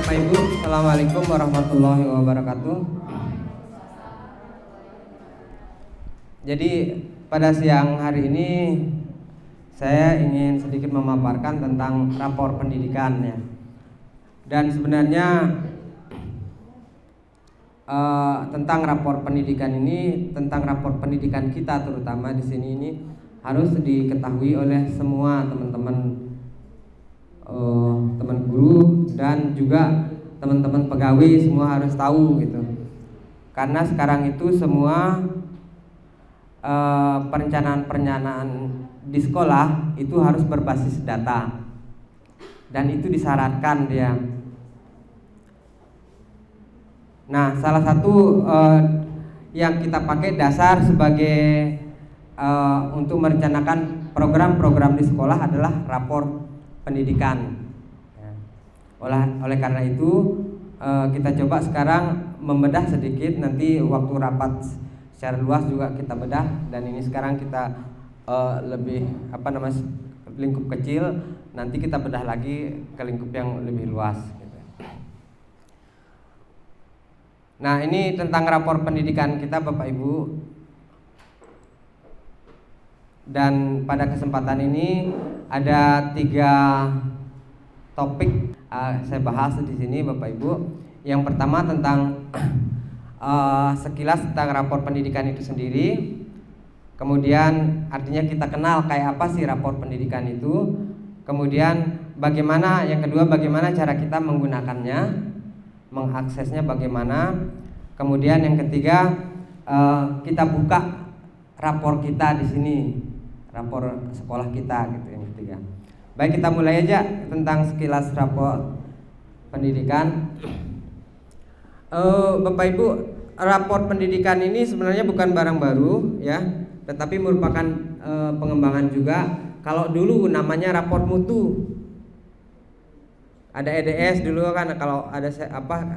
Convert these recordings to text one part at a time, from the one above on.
Bapak Ibu, Assalamualaikum warahmatullahi wabarakatuh. Jadi pada siang hari ini saya ingin sedikit memaparkan tentang rapor pendidikan ya. Dan sebenarnya tentang rapor pendidikan ini, tentang rapor pendidikan kita terutama di sini ini harus diketahui oleh semua teman-teman teman guru dan juga teman-teman pegawai, semua harus tahu gitu. Karena sekarang itu semua perencanaan di sekolah itu harus berbasis data dan itu disyaratkan dia. Nah, salah satu yang kita pakai dasar sebagai untuk merencanakan program-program di sekolah adalah rapor pendidikan. Oleh karena itu kita coba sekarang membedah sedikit, nanti waktu rapat secara luas juga kita bedah, dan ini sekarang kita lebih lingkup kecil, nanti kita bedah lagi ke lingkup yang lebih luas gitu. Nah, ini tentang rapor pendidikan kita Bapak Ibu. Dan pada kesempatan ini ada 3 topik saya bahas di sini Bapak Ibu. Yang pertama tentang sekilas tentang rapor pendidikan itu sendiri. Kemudian artinya kita kenal kayak apa sih rapor pendidikan itu. Kemudian yang kedua bagaimana cara kita menggunakannya, mengaksesnya bagaimana. Kemudian yang ketiga kita buka rapor kita di sini, rapor sekolah kita gitu yang ketiga. Baik, kita mulai aja tentang sekilas rapor pendidikan. Bapak Ibu, rapor pendidikan ini sebenarnya bukan barang baru ya, tetapi merupakan pengembangan juga. Kalau dulu namanya rapor mutu. Ada EDS dulu kan, kalau ada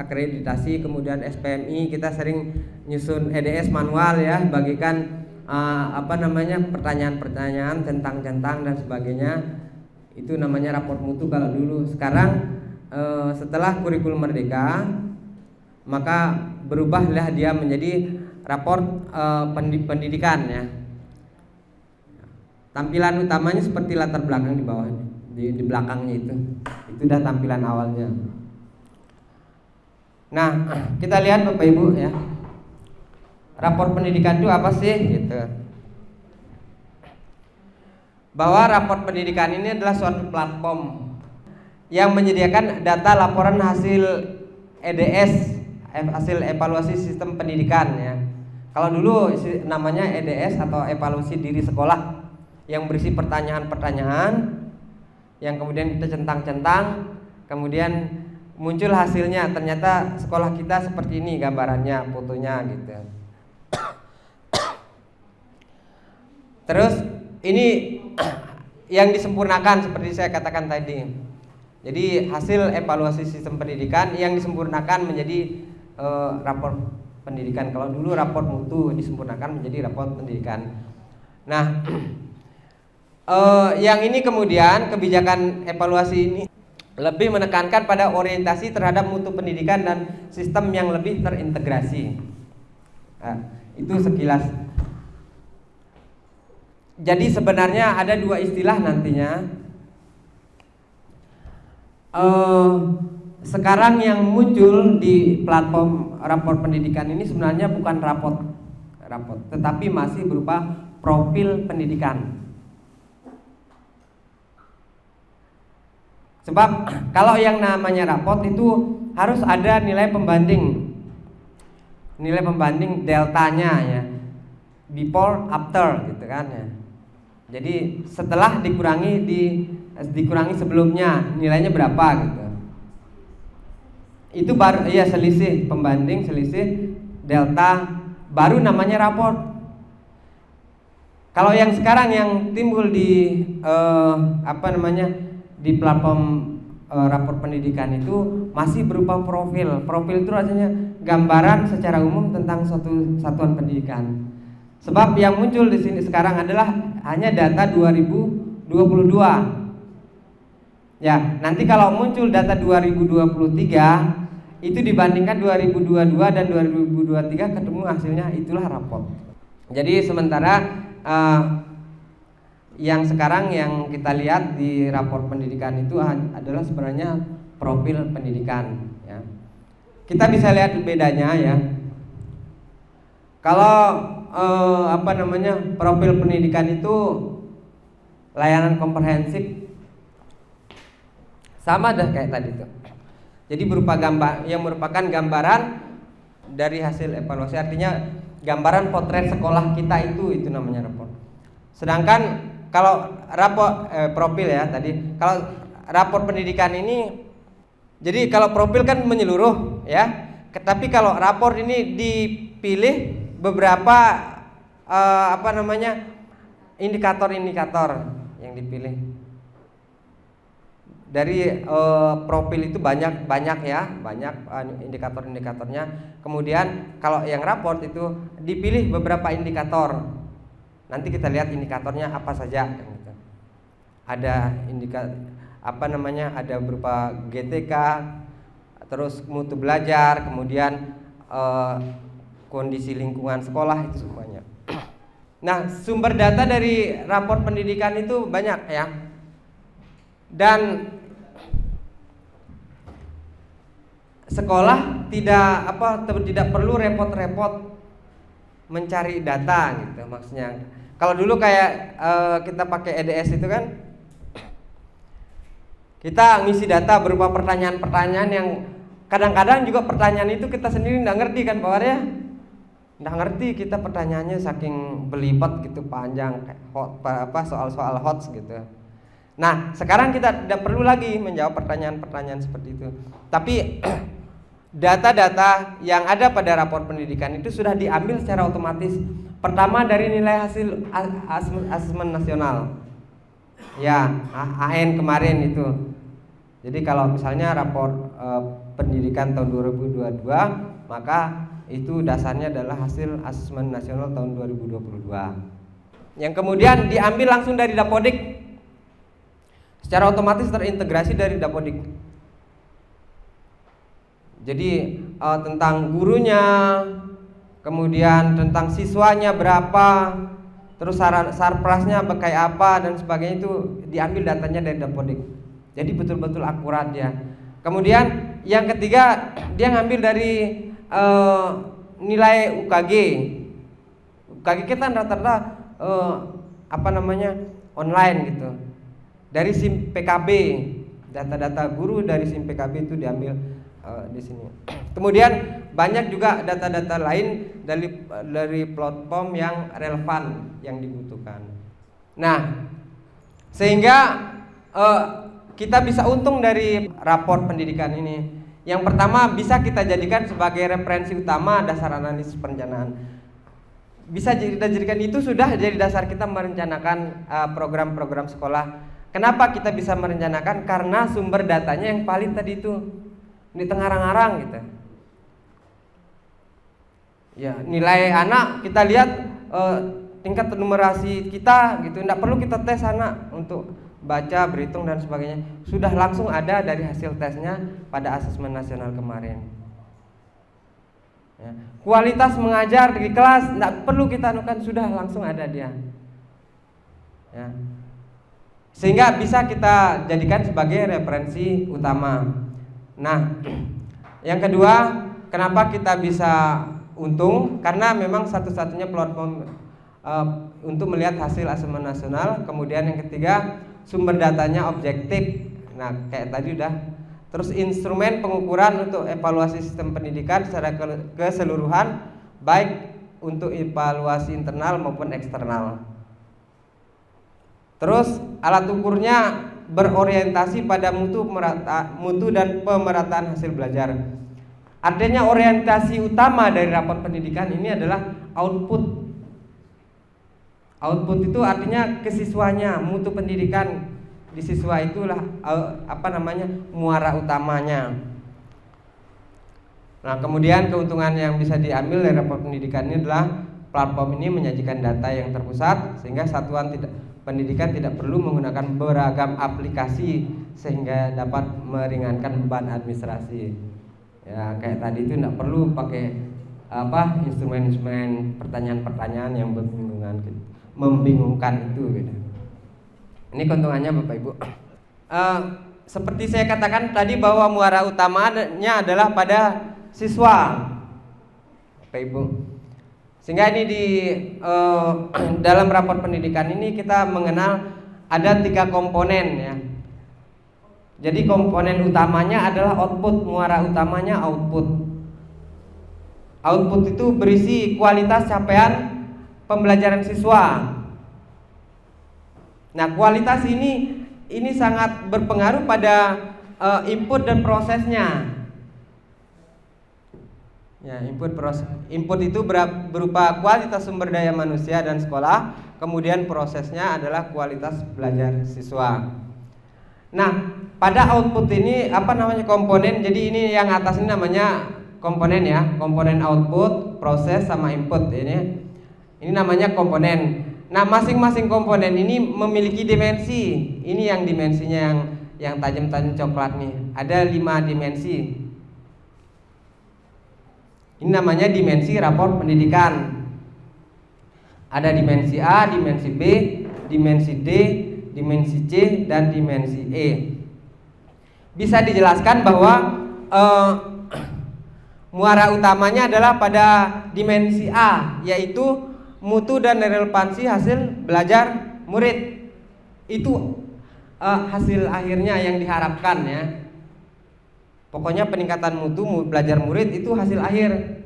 akreditasi, kemudian SPMI, kita sering nyusun EDS manual ya, bagikan pertanyaan-pertanyaan, centang-centang dan sebagainya. Itu namanya rapor mutu kalau dulu. Sekarang setelah kurikulum merdeka, maka berubahlah dia menjadi rapor pendidikan ya. Tampilan utamanya seperti latar belakang di bawahnya, di belakangnya itu udah tampilan awalnya. Nah, kita lihat Bapak Ibu ya, rapor pendidikan itu apa sih gitu. Bahwa rapor pendidikan ini adalah suatu platform yang menyediakan data laporan hasil EDS, hasil evaluasi sistem pendidikan ya. Kalau dulu namanya EDS atau evaluasi diri sekolah, yang berisi pertanyaan-pertanyaan yang kemudian kita centang-centang, kemudian muncul hasilnya, ternyata sekolah kita seperti ini gambarannya, fotonya gitu. Terus ini yang disempurnakan seperti saya katakan tadi. Jadi hasil evaluasi sistem pendidikan yang disempurnakan menjadi rapor pendidikan. Kalau dulu rapor mutu disempurnakan menjadi rapor pendidikan. Nah, yang ini kemudian kebijakan evaluasi ini lebih menekankan pada orientasi terhadap mutu pendidikan dan sistem yang lebih terintegrasi. Nah, itu sekilas. Jadi sebenarnya ada 2 istilah nantinya. Sekarang yang muncul di platform rapor pendidikan ini sebenarnya bukan rapor, tetapi masih berupa profil pendidikan. Sebab kalau yang namanya rapor itu harus ada nilai pembanding deltanya ya, before after gitu kan ya. Jadi setelah dikurangi sebelumnya nilainya berapa gitu. Itu baru ya, selisih pembanding, selisih delta, baru namanya rapor. Kalau yang sekarang yang timbul di di platform rapor pendidikan itu masih berupa profil. Profil itu artinya gambaran secara umum tentang suatu satuan pendidikan. Sebab yang muncul di sini sekarang adalah hanya data 2022. Ya, nanti kalau muncul data 2023 itu dibandingkan 2022 dan 2023 ketemu hasilnya, itulah raport. Jadi sementara yang sekarang yang kita lihat di raport pendidikan itu adalah sebenarnya profil pendidikan ya. Kita bisa lihat bedanya ya. Kalau profil pendidikan itu layanan komprehensif sama dah kayak tadi tuh. Jadi berupa gambar yang merupakan gambaran dari hasil evaluasi, artinya gambaran potret sekolah kita itu namanya raport. Sedangkan kalau raport profil ya tadi, kalau raport pendidikan ini, jadi kalau profil kan menyeluruh ya, tapi kalau raport ini dipilih beberapa indikator-indikator yang dipilih. Dari profil itu banyak indikator-indikatornya. Kemudian kalau yang raport itu dipilih beberapa indikator. Nanti kita lihat indikatornya apa saja gitu. Ada ada berupa GTK, terus mutu belajar, kemudian kondisi lingkungan sekolah, itu semuanya. Nah, sumber data dari raport pendidikan itu banyak ya. Dan sekolah tidak perlu repot-repot mencari data gitu maksudnya. Kalau dulu kayak kita pakai EDS itu kan, kita ngisi data berupa pertanyaan-pertanyaan yang kadang-kadang juga pertanyaan itu kita sendiri nggak ngerti kan Pak War ya, nggak ngerti kita pertanyaannya saking belibet gitu, panjang kayak soal-soal hot gitu. Nah, sekarang kita tidak perlu lagi menjawab pertanyaan-pertanyaan seperti itu. Tapi data-data yang ada pada raport pendidikan itu sudah diambil secara otomatis. Pertama dari nilai hasil asesmen nasional. Ya, AN kemarin itu. Jadi kalau misalnya raport pendidikan tahun 2022, maka itu dasarnya adalah hasil asesmen nasional tahun 2022. Yang kemudian diambil langsung dari Dapodik. Secara otomatis terintegrasi dari Dapodik. Jadi tentang gurunya, kemudian tentang siswanya berapa, terus sarprasnya kayak apa dan sebagainya, itu diambil datanya dari Dapodik. Jadi betul-betul akurat ya. Kemudian yang ketiga, dia ngambil dari nilai UKG. UKG kita rata-rata online gitu. Dari SIM PKB, data-data guru dari SIM PKB itu diambil di sini. Kemudian banyak juga data-data lain dari platform yang relevan yang dibutuhkan. Nah, sehingga kita bisa untung dari raport pendidikan ini. Yang pertama, bisa kita jadikan sebagai referensi utama dasar analisis perencanaan. Bisa kita jadikan itu sudah jadi dasar kita merencanakan program-program sekolah. Kenapa kita bisa merencanakan? Karena sumber datanya yang valid tadi itu, di tengah-arang gitu. Ya, nilai anak kita lihat tingkat numerasi kita gitu, tidak perlu kita tes anak untuk baca, berhitung dan sebagainya. Sudah langsung ada dari hasil tesnya pada asesmen nasional kemarin. Ya. Kualitas mengajar di kelas tidak perlu kita anukan, sudah langsung ada dia. Ya. Sehingga bisa kita jadikan sebagai referensi utama. Nah, yang kedua, kenapa kita bisa untung? Karena memang satu-satunya platform untuk melihat hasil asesmen nasional. Kemudian yang ketiga, sumber datanya objektif. Nah, kayak tadi udah. Terus instrumen pengukuran untuk evaluasi sistem pendidikan secara keseluruhan, baik untuk evaluasi internal maupun eksternal. Terus alat ukurnya berorientasi pada mutu dan pemerataan hasil belajar. Artinya orientasi utama dari raport pendidikan ini adalah output. Output itu artinya kesiswanya, mutu pendidikan di siswa itulah muara utamanya. Nah, kemudian keuntungan yang bisa diambil dari raport pendidikan ini adalah platform ini menyajikan data yang terpusat sehingga satuan pendidikan tidak perlu menggunakan beragam aplikasi sehingga dapat meringankan beban administrasi. Ya kayak tadi itu tidak perlu pakai instrumen-instrumen pertanyaan-pertanyaan yang membingungkan itu gitu. Ini keuntungannya Bapak Ibu. Seperti saya katakan tadi bahwa muara utamanya adalah pada siswa Bapak Ibu. Sehingga ini di dalam rapor pendidikan ini kita mengenal ada 3 komponen ya. Jadi komponen utamanya adalah output, muara utamanya output. Output itu berisi kualitas capaian pembelajaran siswa. Nah, kualitas ini sangat berpengaruh pada input dan prosesnya. Ya, input itu berupa kualitas sumber daya manusia dan sekolah, kemudian prosesnya adalah kualitas belajar siswa. Nah, pada output ini komponen. Jadi ini yang atas ini namanya komponen ya, komponen output, proses sama input ini. Ini namanya komponen. Nah, masing-masing komponen ini memiliki dimensi. Ini yang dimensinya yang tajam-tajam coklat nih. Ada 5 dimensi. Ini namanya dimensi rapor pendidikan. Ada dimensi A, dimensi B, dimensi D, dimensi C, dan dimensi E. Bisa dijelaskan bahwa muara utamanya adalah pada dimensi A, yaitu mutu dan relevansi hasil belajar murid. Itu hasil akhirnya yang diharapkan ya. Pokoknya peningkatan mutu belajar murid itu hasil akhir.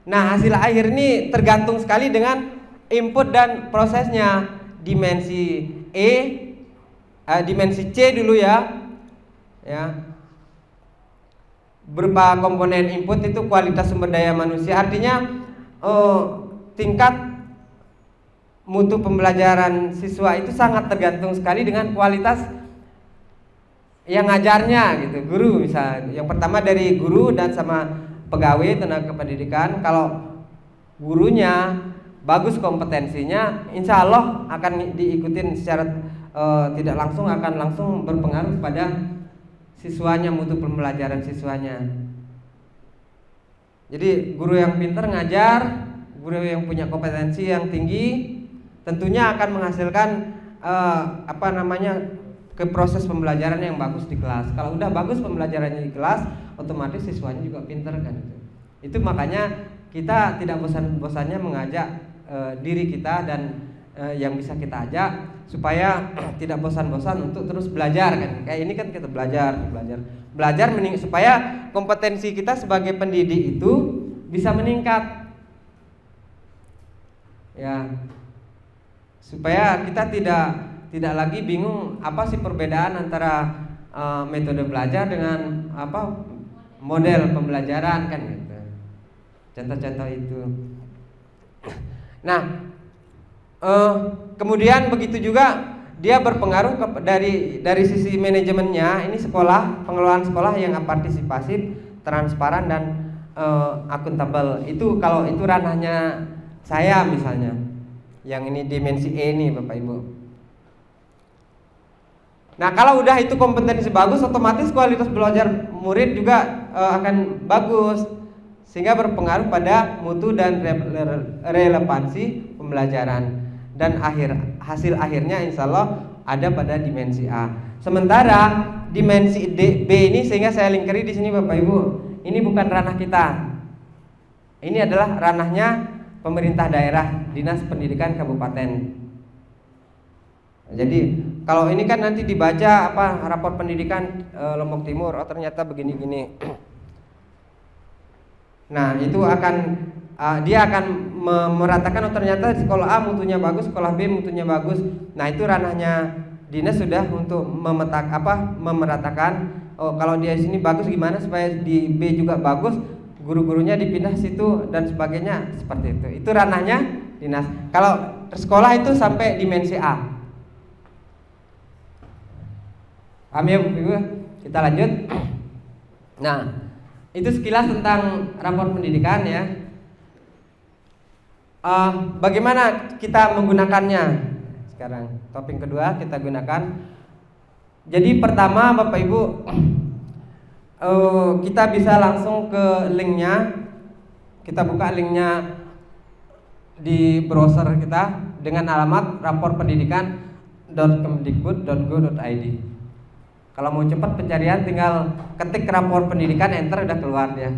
Nah, hasil akhir ini tergantung sekali dengan input dan prosesnya. Dimensi E, dimensi C dulu ya, berupa komponen input itu kualitas sumber daya manusia. Artinya tingkat mutu pembelajaran siswa itu sangat tergantung sekali dengan kualitas yang ngajarnya gitu, guru misalnya. Yang pertama dari guru dan sama pegawai tenaga pendidikan. Kalau gurunya bagus kompetensinya, insya Allah akan diikutin secara tidak langsung, akan langsung berpengaruh pada siswanya, mutu pembelajaran siswanya. Jadi guru yang pintar ngajar, guru yang punya kompetensi yang tinggi, tentunya akan menghasilkan ke proses pembelajaran yang bagus di kelas. Kalau udah bagus pembelajarannya di kelas, otomatis siswanya juga pintar kan. Itu makanya kita tidak bosan-bosannya mengajak diri kita dan yang bisa kita ajak supaya tidak bosan-bosan untuk terus belajar kan. Kayak ini kan kita belajar supaya kompetensi kita sebagai pendidik itu bisa meningkat. Ya. Supaya kita tidak lagi bingung apa sih perbedaan antara metode belajar dengan model pembelajaran kan gitu. Contoh-contoh itu. Nah, kemudian begitu juga dia berpengaruh dari sisi manajemennya. Ini sekolah, pengelolaan sekolah yang partisipasif, transparan dan akuntabel. Itu kalau itu ranahnya saya misalnya. Yang ini dimensi E nih Bapak Ibu. Nah, kalau udah itu kompetensi bagus, otomatis kualitas belajar murid juga akan bagus, sehingga berpengaruh pada mutu dan relevansi pembelajaran. Dan hasil akhirnya insya Allah ada pada dimensi A. Sementara dimensi B ini, sehingga saya lingkari di sini Bapak Ibu, ini bukan ranah kita. Ini adalah ranahnya pemerintah daerah, Dinas Pendidikan Kabupaten. Jadi kalau ini kan nanti dibaca rapor pendidikan Lombok Timur, oh ternyata begini-gini. Nah, itu dia akan meratakan, oh ternyata sekolah A mutunya bagus, sekolah B mutunya bagus. Nah, itu ranahnya dinas sudah untuk memeratakan. Oh, kalau dia sini bagus gimana supaya di B juga bagus, guru-gurunya dipindah situ dan sebagainya, seperti itu. Itu ranahnya dinas. Kalau sekolah itu sampai dimensi A. Paham ya Bu Ibu? Kita lanjut. Nah, itu sekilas tentang rapor pendidikan ya. Bagaimana kita menggunakannya? Sekarang topik kedua kita gunakan. Jadi pertama Bapak Ibu, kita bisa langsung ke linknya. Kita buka linknya di browser kita dengan alamat raporpendidikan.kemdikbud.go.id. Kalau mau cepat pencarian tinggal ketik rapor pendidikan, enter, udah keluar dia.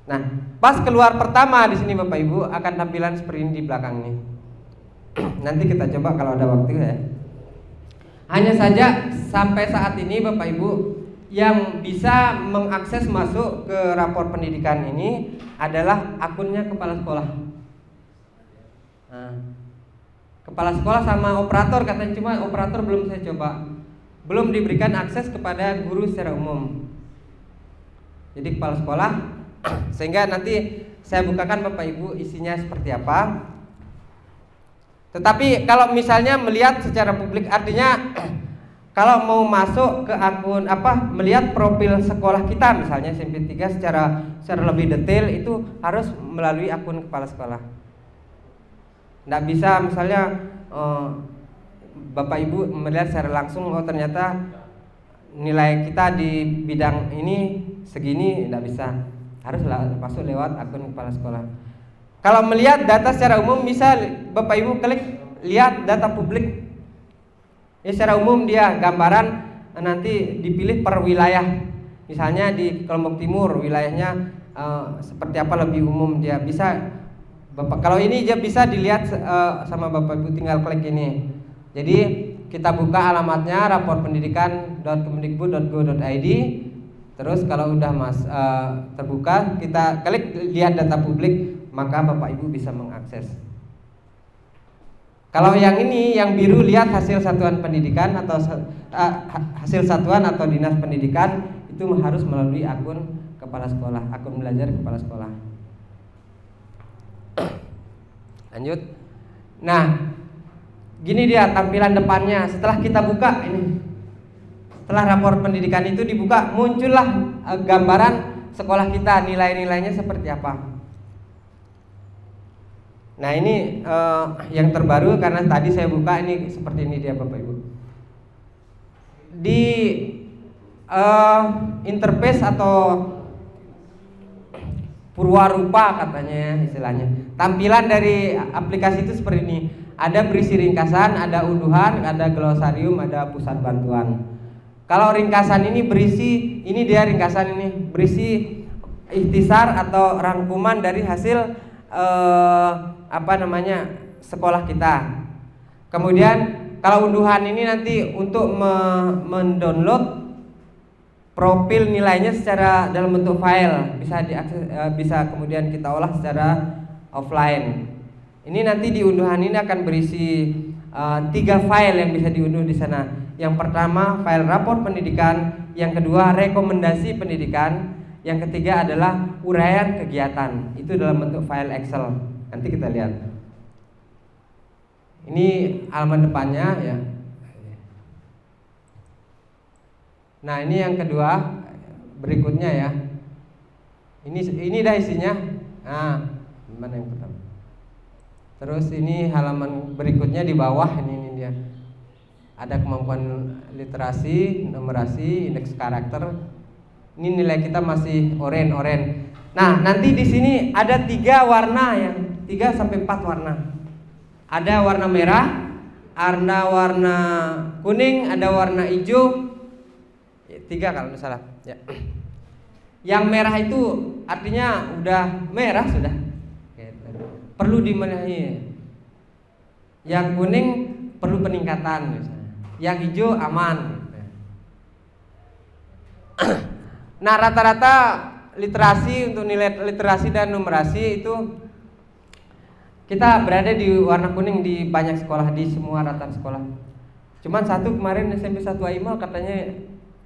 Nah, pas keluar pertama di sini Bapak Ibu akan tampilan seperti ini di belakang ini. Nanti kita coba kalau ada waktu ya. Hanya saja sampai saat ini Bapak Ibu yang bisa mengakses masuk ke rapor pendidikan ini adalah akunnya kepala sekolah. Nah, kepala sekolah sama operator katanya, cuma operator belum saya coba. Belum diberikan akses kepada guru secara umum. Jadi kepala sekolah, sehingga nanti saya bukakan Bapak Ibu isinya seperti apa. Tetapi kalau misalnya melihat secara publik, artinya kalau mau masuk ke akun melihat profil sekolah kita misalnya SMP 3 secara lebih detail itu harus melalui akun kepala sekolah. Nggak bisa misalnya Bapak Ibu melihat secara langsung, oh ternyata nilai kita di bidang ini segini, nggak bisa. Harus masuk lewat akun kepala sekolah. Kalau melihat data secara umum bisa Bapak Ibu klik lihat data publik. Ya, secara umum dia gambaran nanti dipilih per wilayah. Misalnya di Lombok Timur wilayahnya seperti apa, lebih umum dia bisa Bapak. Kalau ini dia bisa dilihat sama Bapak Ibu, tinggal klik ini. Jadi kita buka alamatnya raporpendidikan.kemdikbud.go.id. Terus kalau udah terbuka, kita klik lihat data publik, maka Bapak Ibu bisa mengakses. Kalau yang ini, yang biru, lihat hasil satuan pendidikan atau hasil satuan atau dinas pendidikan, itu harus melalui akun kepala sekolah, akun belajar kepala sekolah. Lanjut. Nah, gini dia tampilan depannya. Setelah kita buka ini, setelah rapor pendidikan itu dibuka, muncullah gambaran sekolah kita, nilai-nilainya seperti apa. Nah ini yang terbaru, karena tadi saya buka ini seperti ini dia Bapak Ibu. Di interface atau purwarupa katanya ya istilahnya, tampilan dari aplikasi itu seperti ini. Ada berisi ringkasan, ada unduhan, ada glosarium, ada pusat bantuan. Kalau ringkasan ini berisi, ini dia ringkasan ini berisi ikhtisar atau rangkuman dari hasil sekolah kita. Kemudian kalau unduhan ini nanti untuk mendownload profil nilainya secara dalam bentuk file, bisa diakses, bisa kemudian kita olah secara offline. Ini nanti di unduhan ini akan berisi 3 file yang bisa diunduh di sana. Yang pertama file rapor pendidikan, yang kedua rekomendasi pendidikan, yang ketiga adalah uraian kegiatan. Itu dalam bentuk file Excel. Nanti kita lihat. Ini halaman depannya ya. Nah, ini yang kedua, berikutnya ya. Ini dah isinya. Nah, mana yang pertama? Terus ini halaman berikutnya di bawah ini dia. Ada kemampuan literasi, numerasi, indeks karakter. Ini nilai kita masih oranye. Nah, nanti di sini ada 3 warna ya, 3 sampai 4 warna. Ada warna merah, ada warna kuning, ada warna hijau. 3 kalau nggak salah. Ya. Yang merah itu artinya udah merah sudah. Perlu dimenahi. Yang kuning perlu peningkatan misalnya. Yang hijau aman. Nah, rata-rata literasi, untuk nilai literasi dan numerasi itu kita berada di warna kuning di banyak sekolah, di semua rata sekolah. Cuman satu kemarin SMP 1 Aimal katanya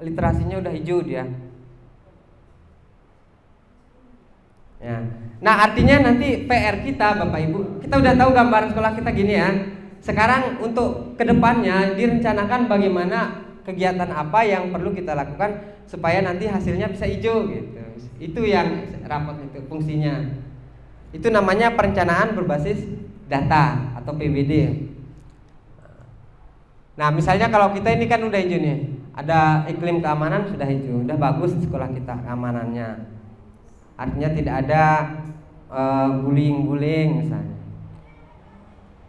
literasinya udah hijau dia. Ya. Nah, artinya nanti PR kita Bapak Ibu, kita udah tahu gambaran sekolah kita gini ya. Sekarang untuk kedepannya direncanakan bagaimana kegiatan apa yang perlu kita lakukan supaya nanti hasilnya bisa hijau gitu. Itu yang rapot itu fungsinya. Itu namanya perencanaan berbasis data atau PBD. Nah, misalnya kalau kita ini kan udah hijau nih, ada iklim keamanan sudah hijau, udah bagus sekolah kita keamanannya. Artinya tidak ada bullying misalnya.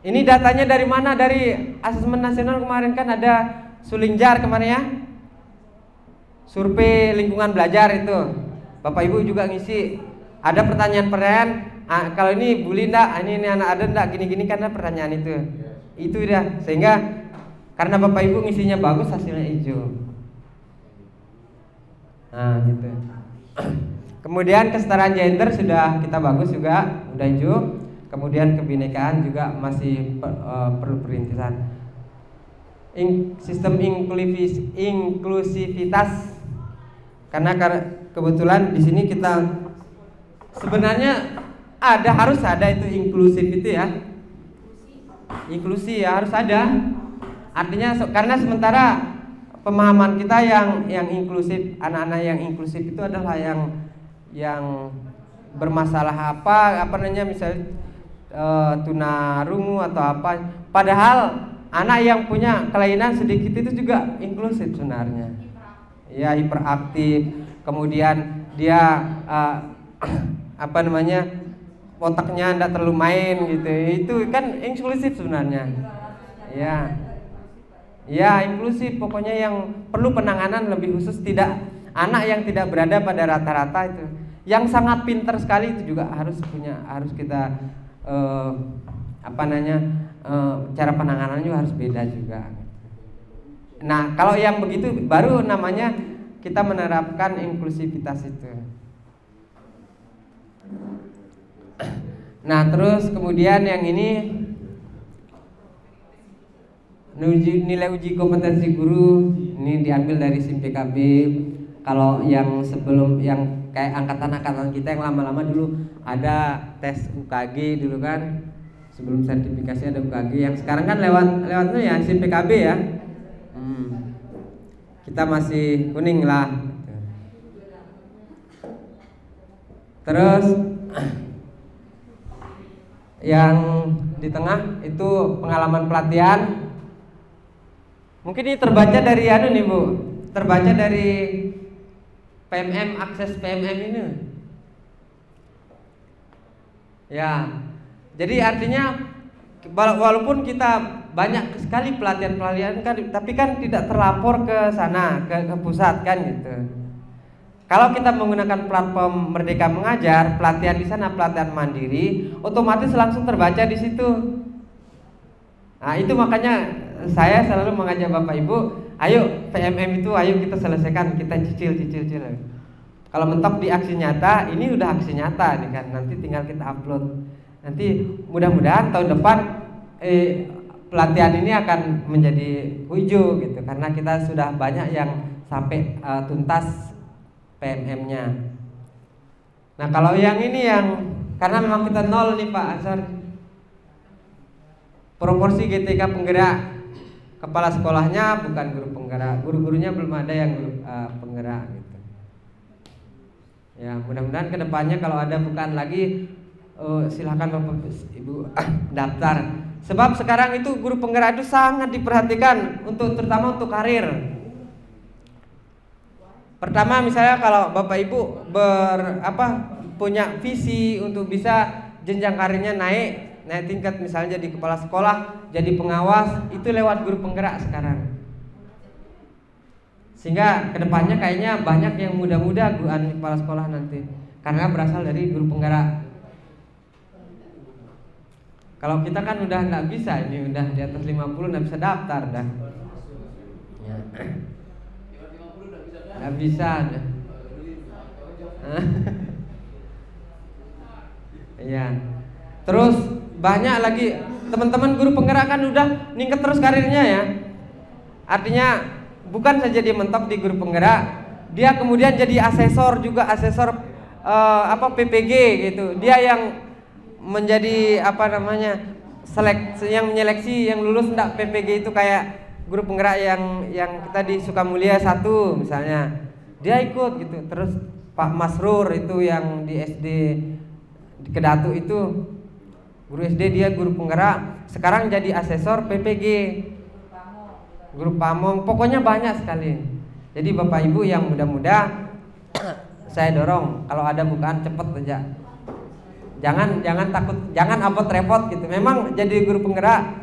Ini datanya dari mana? Dari asesmen nasional kemarin kan ada Sulinjar kemarin ya, survei lingkungan belajar itu. Bapak Ibu juga ngisi. Ada pertanyaan-pertanyaan. Kalau ini bully enggak? Ini anak ada enggak? Gini-gini karena pertanyaan itu. Itu dia. Sehingga karena Bapak Ibu ngisinya bagus, hasilnya hijau. Nah, gitu. Kemudian kesetaraan gender sudah kita bagus juga, udah hijau. Kemudian kebinekaan juga masih perlu perintisan. Sistem inklusivitas, karena kebetulan di sini kita sebenarnya harus ada itu inklusif itu ya, inklusi ya harus ada. Artinya karena sementara pemahaman kita yang inklusif, anak-anak yang inklusif itu adalah yang bermasalah apa namanya, misalnya tunarungu atau apa. Padahal anak yang punya kelainan sedikit itu juga inklusif sebenarnya. Ya, hiperaktif, kemudian dia apa namanya, otaknya tidak terlalu main gitu. Itu kan inklusif sebenarnya. Ya, inklusif pokoknya yang perlu penanganan lebih khusus, tidak anak yang tidak berada pada rata-rata itu. Yang sangat pintar sekali itu juga harus kita cara penanganannya juga harus beda juga. Nah, kalau yang begitu baru namanya kita menerapkan inklusivitas itu. Nah, terus kemudian yang ini nilai uji kompetensi guru ini diambil dari SIM PKB. Kalau yang sebelum yang kayak angkatan-angkatan kita yang lama-lama dulu ada tes UKG dulu kan, sebelum sertifikasi ada UKG. Yang sekarang kan lewat itu ya SIM PKB ya. Kita masih kuning lah. Terus yang di tengah itu pengalaman pelatihan. Mungkin ini terbaca dari nih Bu, terbaca dari PMM, akses PMM ini. Ya, jadi artinya walaupun kita banyak sekali pelatihan kan, tapi kan tidak terlapor ke sana, ke pusat kan gitu. Kalau kita menggunakan platform Merdeka Mengajar, pelatihan di sana pelatihan mandiri, otomatis langsung terbaca di situ. Nah, itu makanya saya selalu mengajak Bapak Ibu, ayo PMM itu ayo kita selesaikan, kita cicil. Kalau mentok di aksi nyata, ini udah aksi nyata nih kan, nanti tinggal kita upload. Nanti mudah-mudahan tahun depan pelatihan ini akan menjadi hijau gitu, karena kita sudah banyak yang sampai tuntas PMM-nya. Nah, kalau yang ini karena memang kita nol nih Pak Azhar, proporsi GTK penggerak, kepala sekolahnya bukan guru penggerak, guru-gurunya belum ada yang guru penggerak gitu. Ya, mudah-mudahan kedepannya kalau ada bukan lagi silahkan Bapak Ibu daftar. Sebab sekarang itu guru penggerak itu sangat diperhatikan terutama untuk karir. Pertama misalnya kalau Bapak Ibu punya visi untuk bisa jenjang karirnya naik tingkat, misalnya jadi kepala sekolah, jadi pengawas, itu lewat guru penggerak sekarang. Sehingga kedepannya kayaknya banyak yang muda-muda kepala sekolah nanti, karena berasal dari guru penggerak. Kalau kita kan udah nggak bisa, ini udah di atas 50 nggak bisa daftar dah. Ya. Nggak bisa dah. Iya. Terus banyak lagi teman-teman guru penggerak kan udah ningkat terus karirnya ya. Artinya bukan saja dia mentok di guru penggerak, dia kemudian jadi asesor juga, asesor PPG gitu. Dia yang menjadi yang menyeleksi yang lulus enggak PPG itu, kayak guru penggerak yang kita di Sukamulia 1 misalnya, dia ikut gitu. Terus Pak Masrur itu yang di SD di Kedatu itu guru SD, dia guru penggerak, sekarang jadi asesor PPG. grup pamong, pokoknya banyak sekali. Jadi Bapak Ibu yang muda-muda saya dorong kalau ada bukaan cepet aja. Jangan takut, jangan abot repot gitu. Memang jadi guru penggerak,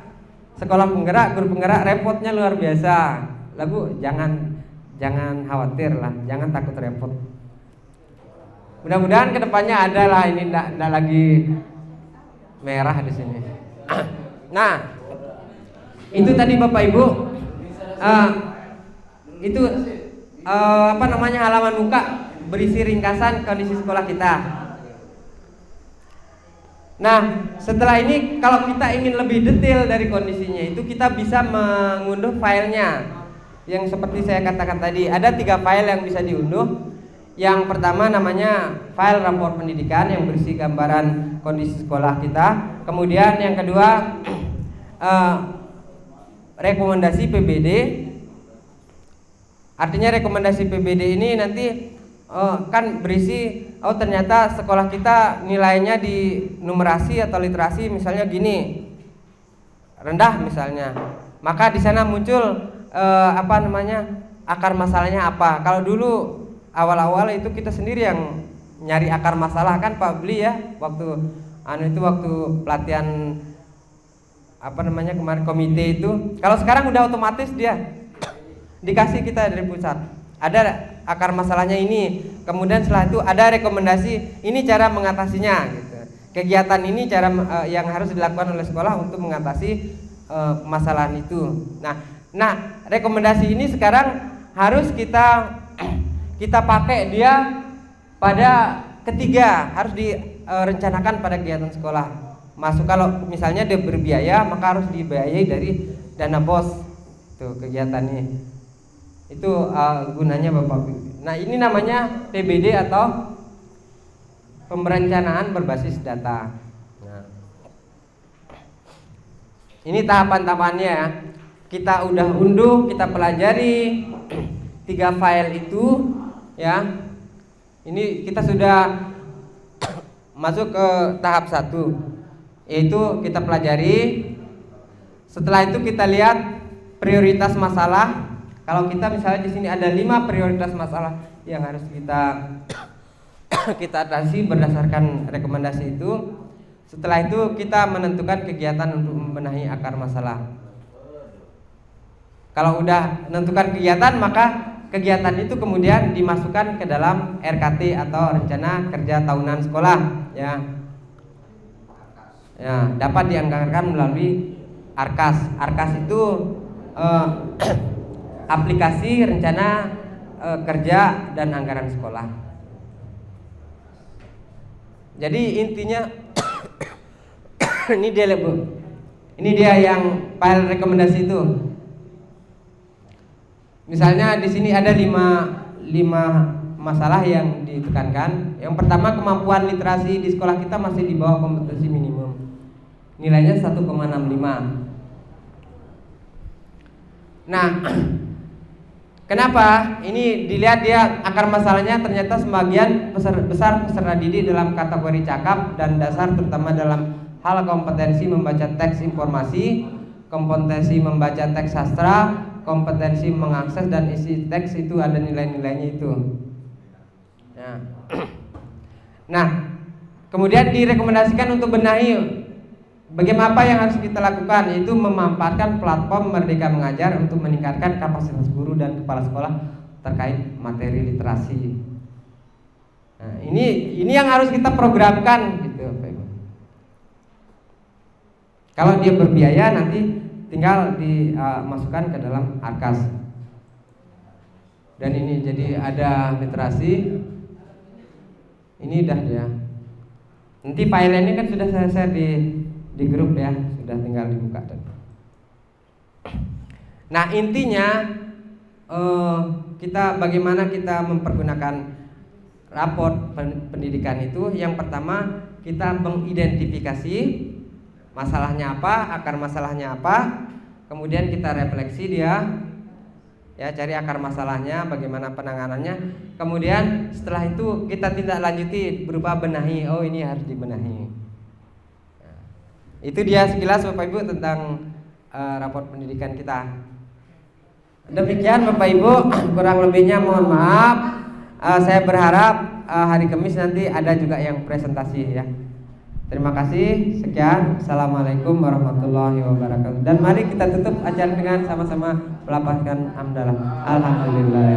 sekolah penggerak, guru penggerak repotnya luar biasa. Lalu jangan khawatir lah, jangan takut repot. Mudah-mudahan kedepannya ada lah, ini enggak lagi merah di sini. Nah, itu tadi Bapak Ibu, itu halaman muka berisi ringkasan kondisi sekolah kita. Nah, setelah ini kalau kita ingin lebih detail dari kondisinya itu, kita bisa mengunduh filenya. Yang seperti saya katakan tadi, ada 3 file yang bisa diunduh. Yang pertama namanya file rapor pendidikan yang berisi gambaran kondisi sekolah kita. Kemudian yang kedua rekomendasi PBD. Artinya rekomendasi PBD ini nanti kan berisi, oh ternyata sekolah kita nilainya di numerasi atau literasi misalnya gini, rendah misalnya. Maka di sana muncul akar masalahnya apa. Kalau dulu awal-awal itu kita sendiri yang nyari akar masalah kan Pak Bli ya, waktu pelatihan kemarin komite itu. Kalau sekarang udah otomatis dia dikasih kita dari pusat. Ada akar masalahnya ini, kemudian setelah itu ada rekomendasi ini cara mengatasinya gitu. Kegiatan ini cara yang harus dilakukan oleh sekolah untuk mengatasi permasalahan itu. Nah, rekomendasi ini sekarang harus kita pakai dia pada ketiga, harus direncanakan pada kegiatan sekolah. Masuk kalau misalnya dia berbiaya, maka harus dibiayai dari dana BOS tuh kegiatannya. Itu gunanya Bapak. Nah, ini namanya PBD atau perencanaan berbasis data. Nah, ini tahapan-tahapannya ya. Kita udah unduh, kita pelajari 3 file itu ya. Ini kita sudah masuk ke tahap 1, yaitu kita pelajari. Setelah itu kita lihat prioritas masalah. Kalau kita misalnya di sini ada 5 prioritas masalah yang harus kita atasi berdasarkan rekomendasi itu. Setelah itu kita menentukan kegiatan untuk membenahi akar masalah. Kalau udah menentukan kegiatan, maka kegiatan itu kemudian dimasukkan ke dalam RKT atau rencana kerja tahunan sekolah ya. Ya, dapat dianggarkan melalui ARKAS. ARKAS itu aplikasi rencana kerja dan anggaran sekolah. Jadi intinya ini dia yang file rekomendasi itu. Misalnya di sini ada 5 masalah yang ditekankan. Yang pertama, kemampuan literasi di sekolah kita masih di bawah kompetensi minimum. Nilainya 1,65. Nah, kenapa? Ini dilihat dia akar masalahnya ternyata sebagian besar peserta didik dalam kategori cakap dan dasar, terutama dalam hal kompetensi membaca teks informasi, kompetensi membaca teks sastra, kompetensi mengakses dan isi teks itu ada nilai-nilainya itu. Nah, kemudian direkomendasikan untuk benahi bagaimana apa yang harus kita lakukan, yaitu memanfaatkan platform Merdeka Mengajar untuk meningkatkan kapasitas guru dan kepala sekolah terkait materi literasi. Nah, ini yang harus kita programkan gitu, Pak Ibu. Kalau dia berbiaya nanti tinggal dimasukkan ke dalam ARKAS. Dan ini jadi ada literasi. Ini dah ya. Nanti file ini kan sudah saya share di grup ya, sudah tinggal dibuka. Nah, intinya bagaimana kita mempergunakan raport pendidikan itu. Yang pertama, kita mengidentifikasi masalahnya apa, akar masalahnya apa, kemudian kita refleksi dia, ya cari akar masalahnya, bagaimana penanganannya, kemudian setelah itu kita tindak lanjuti berupa benahi, oh ini harus dibenahi. Nah, itu dia sekilas Bapak Ibu tentang raport pendidikan kita. Demikian Bapak Ibu, kurang lebihnya mohon maaf. Saya berharap hari Kamis nanti ada juga yang presentasi ya. Terima kasih. Sekian. Assalamualaikum warahmatullahi wabarakatuh. Dan mari kita tutup acara dengan sama-sama melapaskan hamdalah. Alhamdulillah.